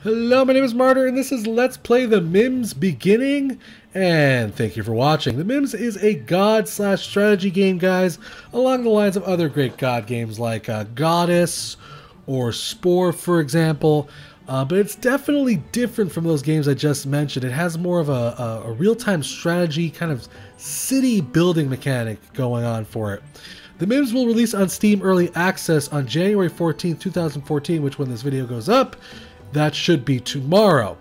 Hello, my name is Martyr, and this is Let's Play the Mims Beginning, and thank you for watching. The Mims is a God/strategy game, guys, along the lines of other great God games like Goddess or Spore, for example, but it's definitely different from those games I just mentioned. It has more of a real-time strategy, kind of city-building mechanic going on for it. The Mims will release on Steam Early Access on January 14th, 2014, which when this video goes up, that should be tomorrow.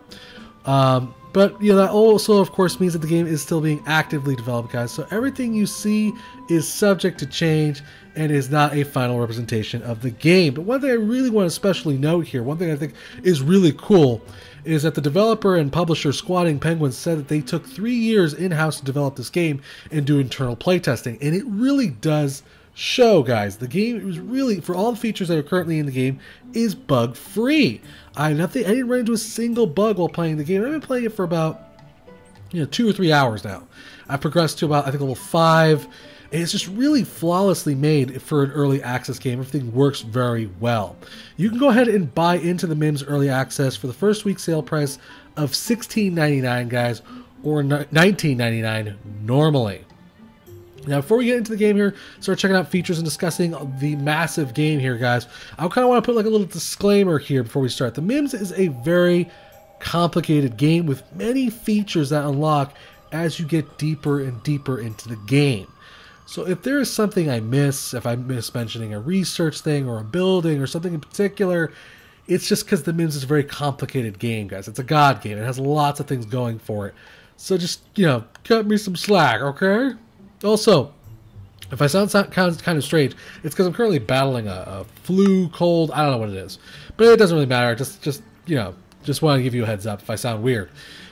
But you know, that also of course means that the game is still being actively developed, guys, so everything you see is subject to change and is not a final representation of the game. But one thing I really want to especially note here, one thing I think is really cool, is that the developer and publisher Squatting Penguins said that they took 3 years in-house to develop this game and do internal playtesting, and it really does show, guys. The game was really, for all the features that are currently in the game, is bug free. I didn't run into a single bug while playing the game. I've been playing it for about 2 or 3 hours now. I've progressed to about, I think, level 5. And it's just really flawlessly made for an early access game. Everything works very well. You can go ahead and buy into the Mims early access for the first week sale price of $16.99, guys, or $19.99 normally. Now, before we get into the game here, start checking out features and discussing the massive game here, guys, I kind of want to put like a little disclaimer here before we start. The Mims is a very complicated game with many features that unlock as you get deeper and deeper into the game. So if there is something I miss, if I miss mentioning a research thing or a building or something in particular, it's just because the Mims is a very complicated game, guys. It's a God game. It has lots of things going for it. So just, cut me some slack, okay? Also, if I sound kind of strange, it's because I'm currently battling a flu, cold, I don't know what it is. But it doesn't really matter, just want to give you a heads up if I sound weird.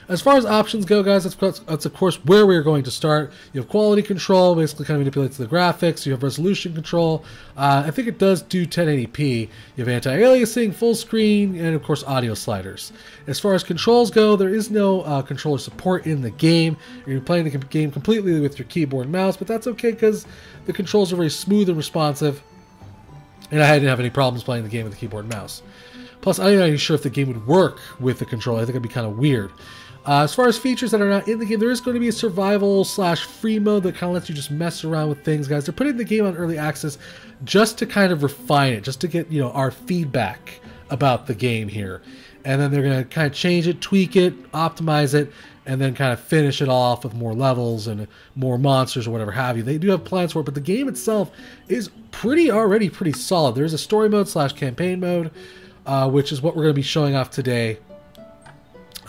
As far as options go, guys, that's of course where we're going to start. You have quality control, basically kind of manipulates the graphics. You have resolution control. I think it does do 1080p. You have anti-aliasing, full screen, and of course audio sliders. As far as controls go, there is no controller support in the game. You're playing the game completely with your keyboard and mouse, but that's okay because the controls are very smooth and responsive, and I didn't have any problems playing the game with the keyboard and mouse. Plus, I'm not even sure if the game would work with the controller. I think it'd be kind of weird. As far as features that are not in the game, there is going to be a survival/free mode that kind of lets you just mess around with things, guys. They're putting the game on early access just to kind of refine it, just to get, our feedback about the game here. And then they're going to kind of change it, tweak it, optimize it, and then kind of finish it off with more levels and more monsters or whatever have you. They do have plans for it, but the game itself is already pretty solid. There's a story mode/campaign mode, which is what we're going to be showing off today.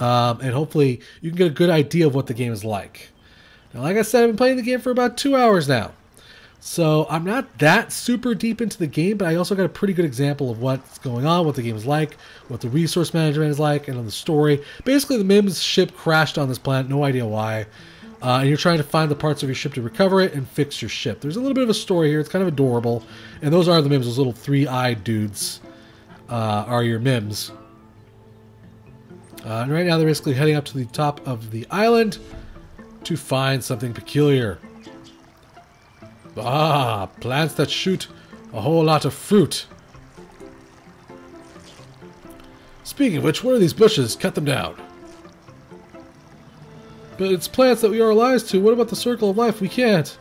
And hopefully you can get a good idea of what the game is like. Now, like I said, I've been playing the game for about 2 hours now. So I'm not that super deep into the game, but I also got a pretty good example of what's going on, what the game is like, what the resource management is like, and on the story. Basically, the Mims ship crashed on this planet, no idea why. And you're trying to find the parts of your ship to recover it and fix your ship. There's a little bit of a story here. It's kind of adorable. And those are the Mims, those little three-eyed dudes are your Mims. And right now they're basically heading up to the top of the island to find something peculiar. Ah, plants that shoot a whole lot of fruit. Speaking of which, what are these bushes? Cut them down. But it's plants that we are allies to. What about the circle of life? We can't.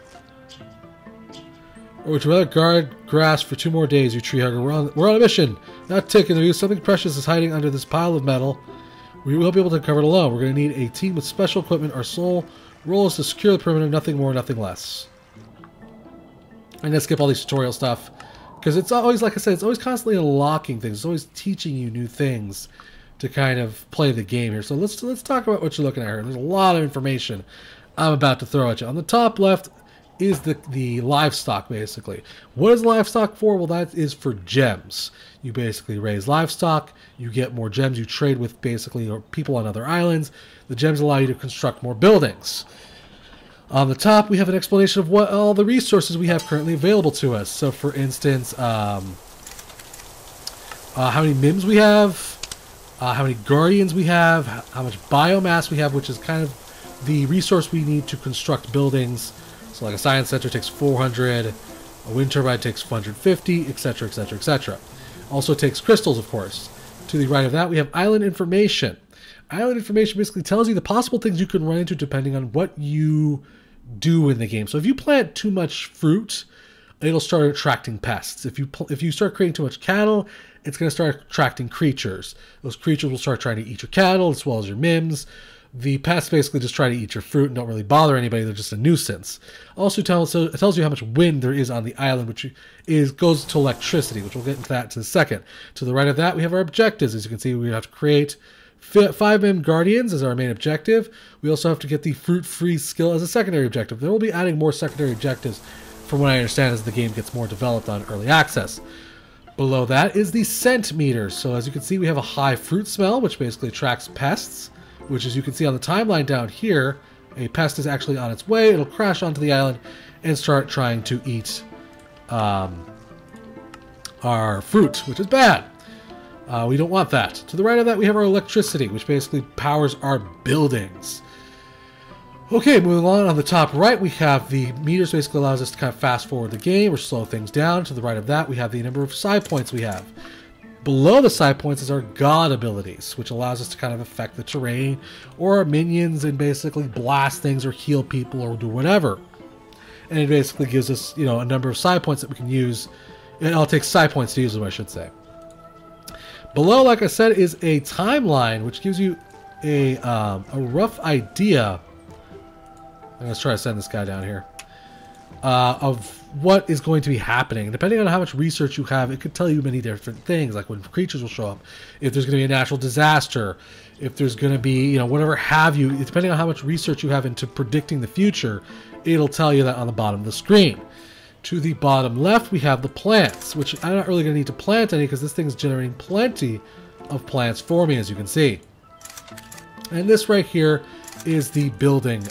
Or would you rather guard grass for 2 more days, you tree hugger? We're on a mission. Not taking you. Something precious is hiding under this pile of metal. We won't be able to cover it alone. We're going to need a team with special equipment. Our sole role is to secure the perimeter, nothing more, nothing less. I'm going to skip all these tutorial stuff, because it's always, like I said, it's always constantly unlocking things. It's always teaching you new things to kind of play the game here. So let's talk about what you're looking at here. There's a lot of information I'm about to throw at you. On the top left is the livestock, basically. What is livestock for? Well, that is for gems. You basically raise livestock, you get more gems, you trade with basically people on other islands. The gems allow you to construct more buildings. On the top, we have an explanation of what all the resources we have currently available to us. So, for instance, how many Mims we have, how many Guardians we have, how much biomass we have, which is kind of the resource we need to construct buildings. So like a science center takes 400, a wind turbine takes 450, etc., etc., etc. Also takes crystals, of course. To the right of that, we have island information. Island information basically tells you the possible things you can run into depending on what you do in the game. So if you plant too much fruit, it'll start attracting pests. If you start creating too much cattle, it's going to start attracting creatures. Those creatures will start trying to eat your cattle as well as your Mims. The pests basically just try to eat your fruit and don't really bother anybody. They're just a nuisance. Also, it tells you how much wind there is on the island, which goes to electricity, which we'll get into that in a second. To the right of that, we have our objectives. As you can see, we have to create 5 Mim Guardians as our main objective. We also have to get the Fruit Freeze skill as a secondary objective. They will be adding more secondary objectives, from what I understand, as the game gets more developed on early access. Below that is the scent meter. So as you can see, we have a high fruit smell, which basically attracts pests, which, as you can see on the timeline down here, a pest is actually on its way. It'll crash onto the island and start trying to eat our fruit, which is bad. We don't want that. To the right of that, we have our electricity, which basically powers our buildings. Okay, moving on the top right, we have the meters. Basically allows us to kind of fast forward the game or slow things down. To the right of that, we have the number of psi points we have. Below the psi points is our god abilities, which allows us to kind of affect the terrain or our minions and basically blast things or heal people or do whatever. And it basically gives us, you know, a number of psi points that we can use. And it'll take psi points to use them, I should say. Below, like I said, is a timeline, which gives you a rough idea. I'm going to try to send this guy down here. Of what is going to be happening. Depending on how much research you have, it could tell you many different things, like when creatures will show up, if there's going to be a natural disaster, if there's going to be, you know, whatever have you. Depending on how much research you have into predicting the future, it'll tell you that on the bottom of the screen. To the bottom left, we have the plants, which I'm not really going to need to plant any because this thing is generating plenty of plants for me, as you can see. And this right here is the building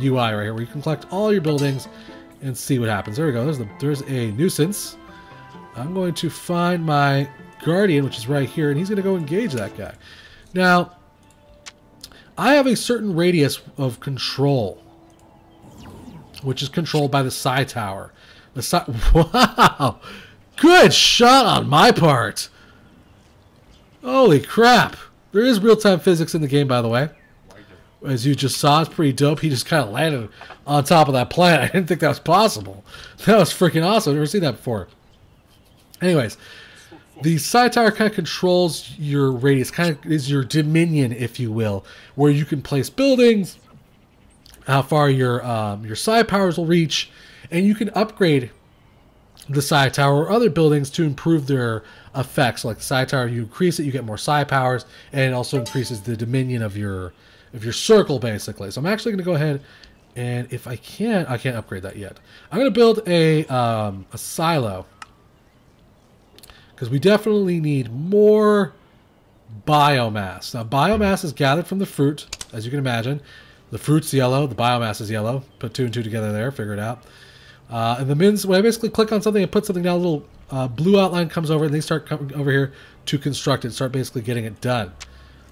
UI right here, where you can collect all your buildings and see what happens. There we go. There's a nuisance. I'm going to find my guardian, which is right here, and he's going to go engage that guy. Now, I have a certain radius of control, which is controlled by the psi tower. Wow! Good shot on my part! Holy crap! There is real-time physics in the game, by the way. As you just saw, it's pretty dope. He just kind of landed on top of that plant. I didn't think that was possible. That was freaking awesome. I've never seen that before. Anyways, the psi tower kind of controls your radius, kind of is your dominion, if you will, where you can place buildings, how far your psi powers will reach, and you can upgrade the psi tower or other buildings to improve their effects. Like the psi tower, you increase it, you get more psi powers, and it also increases the dominion of your circle, basically. So I'm actually going to go ahead and, if I can't upgrade that yet. I'm going to build a silo, because we definitely need more biomass. Now, biomass is gathered from the fruit, as you can imagine. The fruit's yellow, the biomass is yellow. Put 2 and 2 together there, figure it out. And the Mims, when I basically click on something and put something down, a little blue outline comes over, and they start coming over here to construct it, start basically getting it done.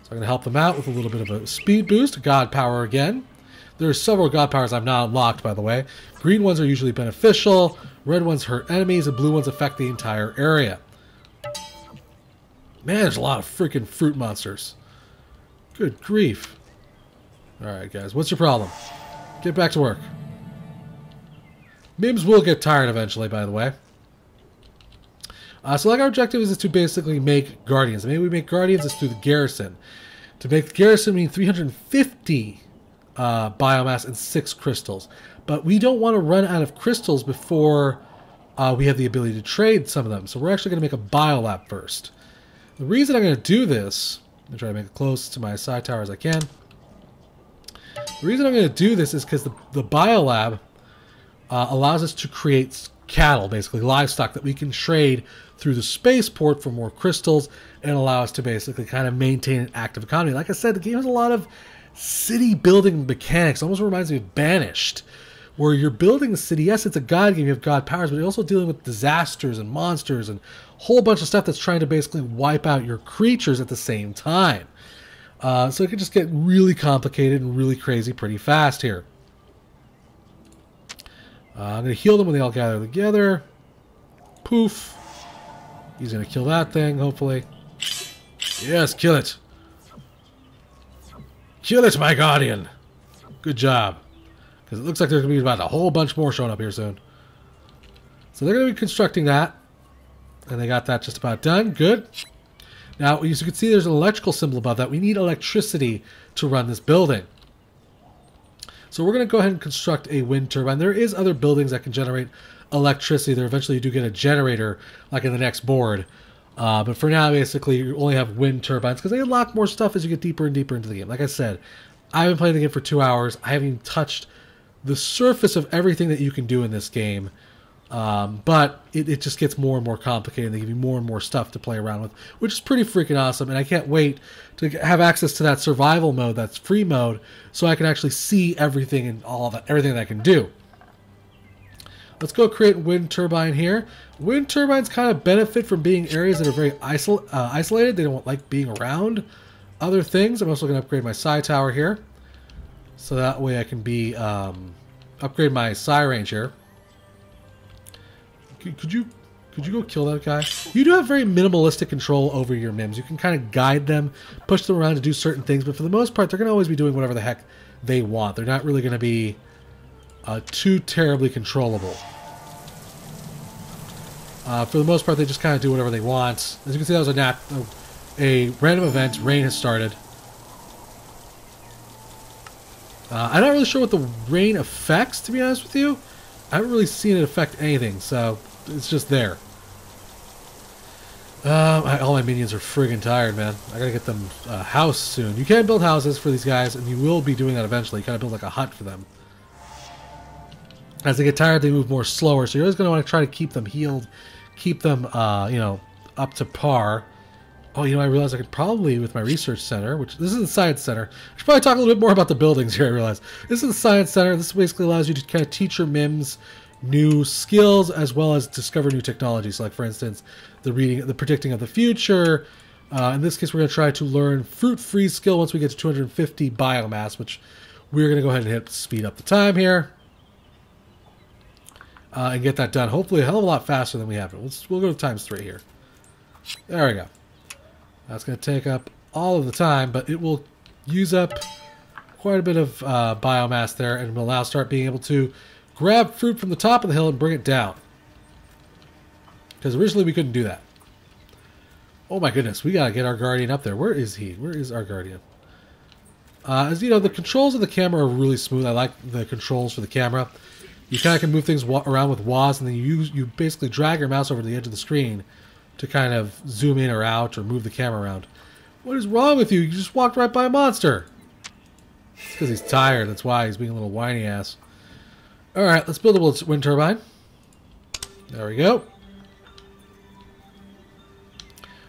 So I'm going to help them out with a little bit of a speed boost, God power again. There are several God powers I've not unlocked, by the way. Green ones are usually beneficial, red ones hurt enemies, and blue ones affect the entire area. Man, there's a lot of freaking fruit monsters. Good grief. Alright, guys, what's your problem? Get back to work. Mims will get tired eventually, by the way. So like our objective is to basically make guardians. The way we make guardians is through the garrison. To make the garrison, we need 350 biomass and 6 crystals. But we don't want to run out of crystals before we have the ability to trade some of them. So we're actually going to make a biolab first. The reason I'm going to do this, I'm going to try to make it close to my psi tower as I can. The reason I'm going to do this is because the biolab allows us to create cattle, basically livestock, that we can trade through the spaceport for more crystals and allow us to basically kind of maintain an active economy. Like I said, the game has a lot of city building mechanics. It almost reminds me of Banished, where you're building a city. Yes, it's a god game, you have god powers, but you're also dealing with disasters and monsters and a whole bunch of stuff that's trying to basically wipe out your creatures at the same time. So it can just get really complicated and really crazy pretty fast here. I'm going to heal them when they all gather together. Poof. He's going to kill that thing, hopefully. Yes, kill it. Kill it, my guardian. Good job. Because it looks like there's going to be about a whole bunch more showing up here soon. So they're going to be constructing that. And they got that just about done. Good. Now, as you can see, there's an electrical symbol above that. We need electricity to run this building. So we're going to go ahead and construct a wind turbine. There is other buildings that can generate electricity. There eventually you do get a generator, like in the next board. But for now, basically, you only have wind turbines because they unlock more stuff as you get deeper and deeper into the game. Like I said, I've been playing the game for 2 hours. I haven't even touched the surface of everything that you can do in this game. But it just gets more and more complicated. They give you more and more stuff to play around with, which is pretty freaking awesome. And I can't wait to have access to that survival mode, that's free mode, so I can actually see everything and everything that I can do. Let's go create wind turbine here. Wind turbines kind of benefit from being areas that are very isolated. They don't like being around other things. I'm also going to upgrade my psi tower here, so that way I can be upgrade my psi range here. Could you go kill that guy? You do have very minimalistic control over your Mims. You can kind of guide them, push them around to do certain things, but for the most part, they're going to always be doing whatever the heck they want. They're not really going to be too terribly controllable. For the most part, they just kind of do whatever they want. As you can see, that was a random event. Rain has started. I'm not really sure what the rain affects, to be honest with you. I haven't really seen it affect anything, so it's just there. All my minions are friggin' tired, man. I gotta get them a house soon. You can build houses for these guys, and you will be doing that eventually. You gotta build like a hut for them. As they get tired, they move more slower, so you're always gonna want to try to keep them healed, keep them, you know, up to par. Oh, you know, I realized I could probably, with my research center, which this is the science center, I should probably talk a little bit more about the buildings here, I realize. This is the science center. This basically allows you to kind of teach your Mims new skills as well as discover new technologies. Like, for instance, the predicting of the future. In this case, we're going to try to learn fruit freeze skill once we get to 250 biomass, which we're going to go ahead and hit speed up the time here. And get that done, hopefully a hell of a lot faster than we have it. We'll go to ×3 here. There we go. That's going to take up all of the time, but it will use up quite a bit of biomass there, and will now start being able to grab fruit from the top of the hill and bring it down. Because originally we couldn't do that. Oh my goodness, we got to get our guardian up there. Where is he? Where is our guardian? As you know, the controls of the camera are really smooth. I like the controls for the camera. You kind of can move things around with WASD, and then you basically drag your mouse over to the edge of the screen to kind of zoom in or out or move the camera around. What is wrong with you? You just walked right by a monster. It's because he's tired. That's why he's being a little whiny ass. Alright, let's build a wind turbine. There we go.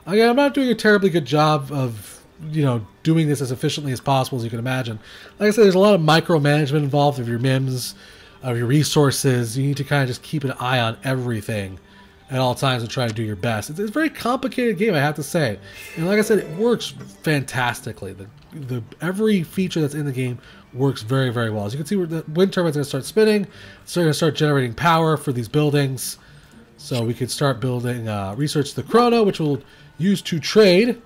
Again, I'm not doing a terribly good job of, you know, doing this as efficiently as possible, as you can imagine. Like I said, there's a lot of micromanagement involved of your Mims, of your resources. You need to kind of just keep an eye on everything at all times and try to do your best. It's a very complicated game, I have to say. And like I said, it works fantastically. Every feature that's in the game works very, very well. As you can see, the wind turbine's going to start spinning. So they're going to start generating power for these buildings. So we could start building, research the chrono, which we'll use to trade.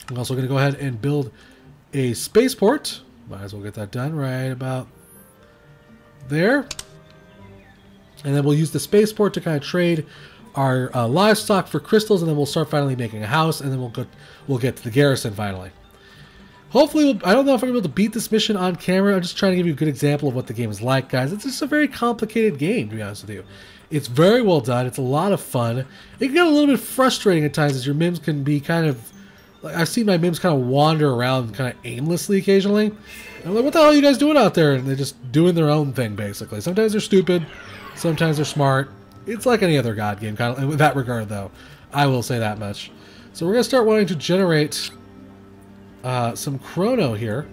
I'm also going to go ahead and build a spaceport. Might as well get that done right about there. And then we'll use the spaceport to kind of trade our livestock for crystals, and then we'll start finally making a house, and then we'll get to the garrison finally. Hopefully, I don't know if I'm able to beat this mission on camera. I'm just trying to give you a good example of what the game is like, guys. It's just a very complicated game, to be honest with you. It's very well done. It's a lot of fun. It can get a little bit frustrating at times, as your Mims can be kind of... Like, I've seen my Mims kind of wander around kind of aimlessly occasionally. And I'm like, what the hell are you guys doing out there? And they're just doing their own thing, basically. Sometimes they're stupid. Sometimes they're smart. It's like any other God game, kind of in that regard, though. I will say that much. So we're going to start wanting to generate some chrono here.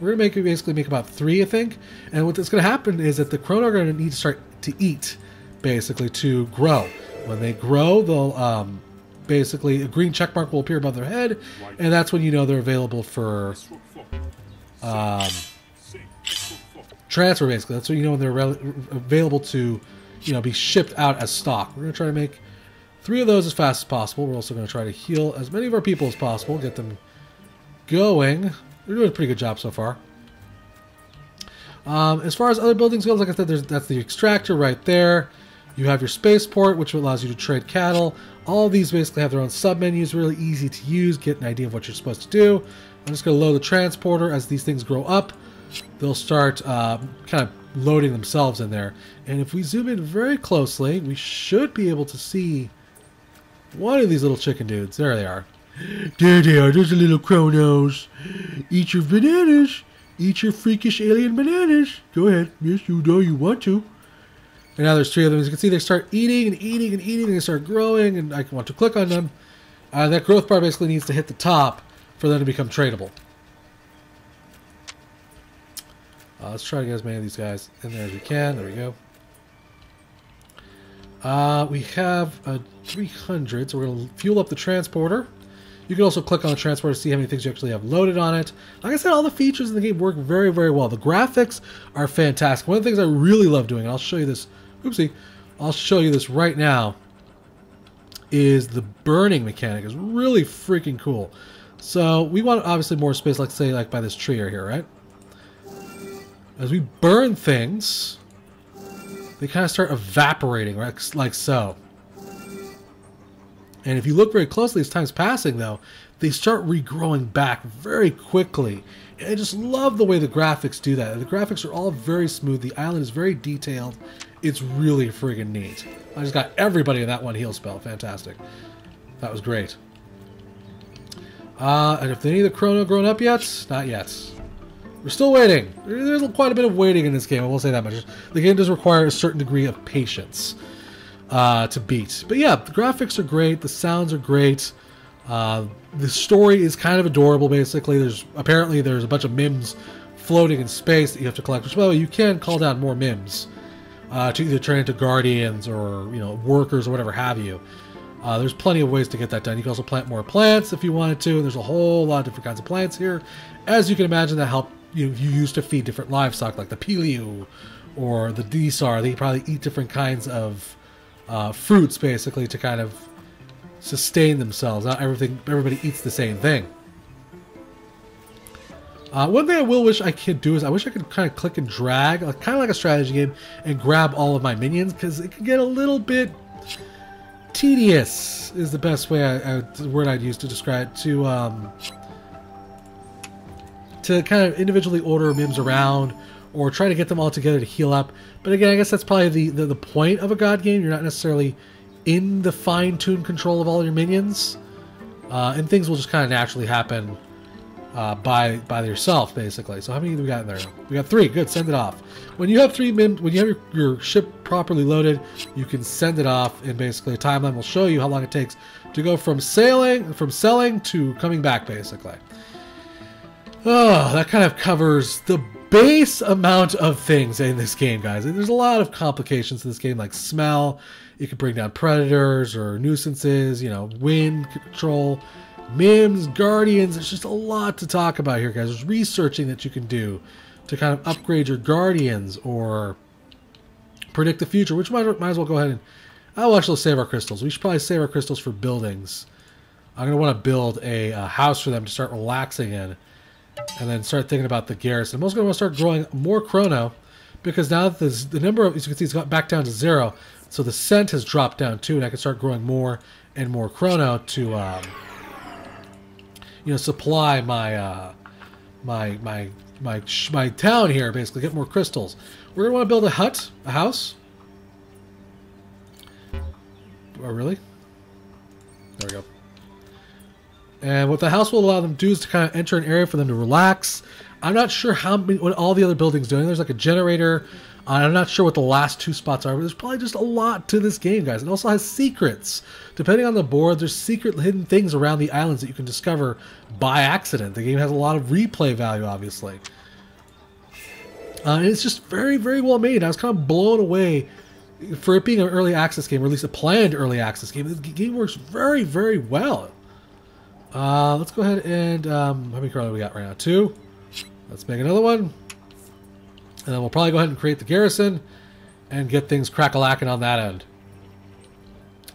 We're going to basically make about 3, I think. And what's going to happen is that the chrono are going to need to start to eat, basically, to grow. When they grow, they'll basically, a green check mark will appear above their head, and that's when you know they're available for transfer, basically. That's when you know when they're available to, you know, be shipped out as stock. We're going to try to make 3 of those as fast as possible. We're also going to try to heal as many of our people as possible, get them going. They're doing a pretty good job so far. As far as other buildings go, like I said, that's the extractor right there. You have your spaceport, which allows you to trade cattle. All of these basically have their own sub-menus, really easy to use, get an idea of what you're supposed to do. I'm just going to load the transporter. As these things grow up, they'll start kind of loading themselves in there. And if we zoom in very closely, we should be able to see one of these little chicken dudes. There they are. There they are. There's a little chronos. Eat your bananas. Eat your freakish alien bananas. Go ahead. Yes, you know you want to. And now there's 3 of them. As you can see, they start eating and eating and eating. And they start growing, and I want to click on them. That growth bar basically needs to hit the top for them to become tradable. Let's try to get as many of these guys in there as we can. There we go. We have 300, so we're going to fuel up the transporter. You can also click on the transporter to see how many things you actually have loaded on it. Like I said, all the features in the game work very, very well. The graphics are fantastic. One of the things I really love doing, and I'll show you this, oopsie, I'll show you this right now, is the burning mechanic. Is really freaking cool. So we want obviously more space, like say like by this tree right here, right? As we burn things, they kind of start evaporating, right? Like so. And if you look very closely as time's passing, though, they start regrowing back very quickly. And I just love the way the graphics do that. The graphics are all very smooth. The island is very detailed. It's really friggin' neat. I just got everybody in that one heal spell. Fantastic. That was great. And if any of the chrono grown up yet? Not yet. We're still waiting. There's quite a bit of waiting in this game, I will say that much. The game does require a certain degree of patience to beat. But yeah, the graphics are great. The sounds are great. The story is kind of adorable, basically. Apparently there's a bunch of Mims floating in space that you have to collect. Which, by the way, you can call down more Mims to either turn into guardians or, you know, workers or whatever have you. There's plenty of ways to get that done. You can also plant more plants if you wanted to. There's a whole lot of different kinds of plants here. As you can imagine, that help you use to feed different livestock, like the Piliu or the Disar. They probably eat different kinds of fruits, basically, to kind of sustain themselves. Not everybody eats the same thing. One thing I will wish I could do is I wish I could kind of click and drag, kind of like a strategy game, and grab all of my minions, because it can get a little bit tedious, is the best way the word I'd use to describe it, to kind of individually order Mims around or try to get them all together to heal up. But again, I guess that's probably the point of a God game. You're not necessarily in the fine-tuned control of all your minions, and things will just kind of naturally happen by yourself, basically. So how many do we got in there? We got 3. Good, send it off. When you have 3 Mims, when you have your ship properly loaded, you can send it off, and basically a timeline will show you how long it takes to go from selling to coming back, basically. Oh, that kind of covers the base amount of things in this game, guys. There's a lot of complications in this game, like smell. You can bring down predators or nuisances, you know, wind control, Mims, guardians. There's just a lot to talk about here, guys. There's researching that you can do to kind of upgrade your guardians or predict the future, which might as well go ahead and... I'll actually save our crystals. We should probably save our crystals for buildings. I'm going to want to build a house for them to start relaxing in, and then start thinking about the garrison. I'm also going to want to start growing more chrono, because now that the number of, as you can see, it's got back down to 0, so the scent has dropped down too, and I can start growing more and more chrono to, you know, supply my my town here, basically get more crystals. We're going to want to build a hut, a house. Oh, really? There we go. And what the house will allow them to do is to kind of enter an area for them to relax. I'm not sure what all the other buildings doing. There's like a generator. I'm not sure what the last 2 spots are, but there's probably just a lot to this game, guys. It also has secrets. Depending on the board, there's secret hidden things around the islands that you can discover by accident. The game has a lot of replay value, obviously. And it's just very, very well made. I was kind of blown away for it being an early access game, or at least a planned early access game. The game works very, very well. Let's go ahead and, how many chrono do we got right now? 2. Let's make another one. And then we'll probably go ahead and create the garrison and get things crack-a-lacking on that end.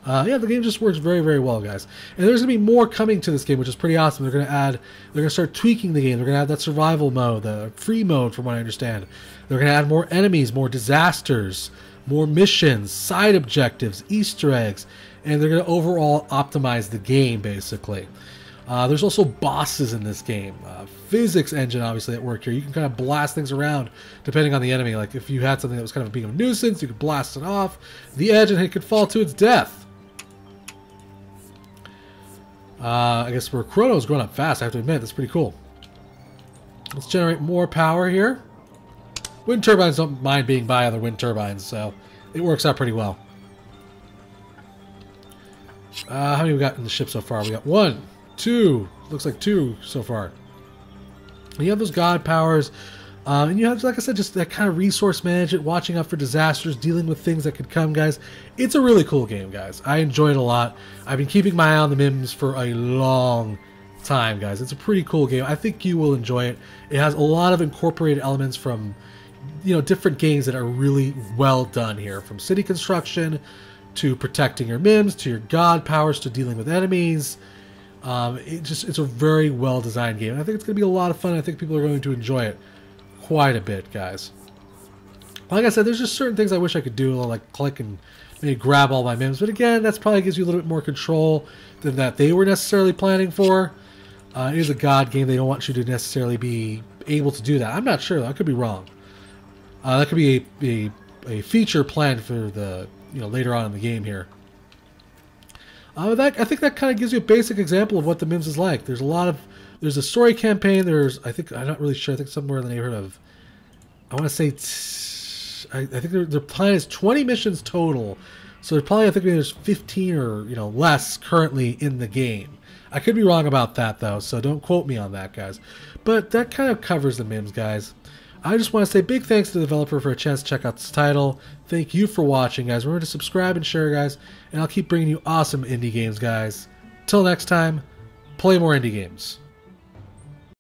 Yeah, the game just works very, very well, guys. And there's going to be more coming to this game, which is pretty awesome. They're going to start tweaking the game. They're going to have that survival mode, the free mode, from what I understand. They're going to add more enemies, more disasters, more missions, side objectives, Easter eggs, and they're going to overall optimize the game, basically. There's also bosses in this game. Physics engine, obviously, at work here. You can kind of blast things around depending on the enemy. Like, if you had something that was kind of being a nuisance, you could blast it off the edge and it could fall to its death. I guess where Chrono's growing up fast, I have to admit. That's pretty cool. Let's generate more power here. Wind turbines don't mind being by other wind turbines, so it works out pretty well. How many we got in the ship so far? We got 1, 2, looks like 2 so far. And you have those god powers, and you have, like I said, just that kind of resource management, watching out for disasters, dealing with things that could come, guys. It's a really cool game, guys. I enjoy it a lot. I've been keeping my eye on the Mims for a long time, guys. It's a pretty cool game. I think you will enjoy it. It has a lot of incorporated elements from, you know, different games that are really well done here, from city construction to protecting your Mims, to your god powers, to dealing with enemies. It's a very well designed game. I think it's going to be a lot of fun. I think people are going to enjoy it quite a bit, guys. Like I said, there's just certain things I wish I could do, like click and maybe grab all my Mims. But again, that's probably gives you a little bit more control than that they were necessarily planning for. It is a god game. They don't want you to necessarily be able to do that. I'm not sure, though. I could be wrong. That could be a feature planned for the, you know, later on in the game here. I think that kind of gives you a basic example of what the Mims is like. There's a story campaign. I'm not really sure. I think somewhere in the neighborhood of, I want to say, I think their plan is 20 missions total. So there's probably, I think there's 15 or, you know, less currently in the game. I could be wrong about that, though, so don't quote me on that, guys. But that kind of covers the Mims, guys. I just want to say big thanks to the developer for a chance to check out this title. Thank you for watching, guys. Remember to subscribe and share, guys. And I'll keep bringing you awesome indie games, guys. Till next time, play more indie games.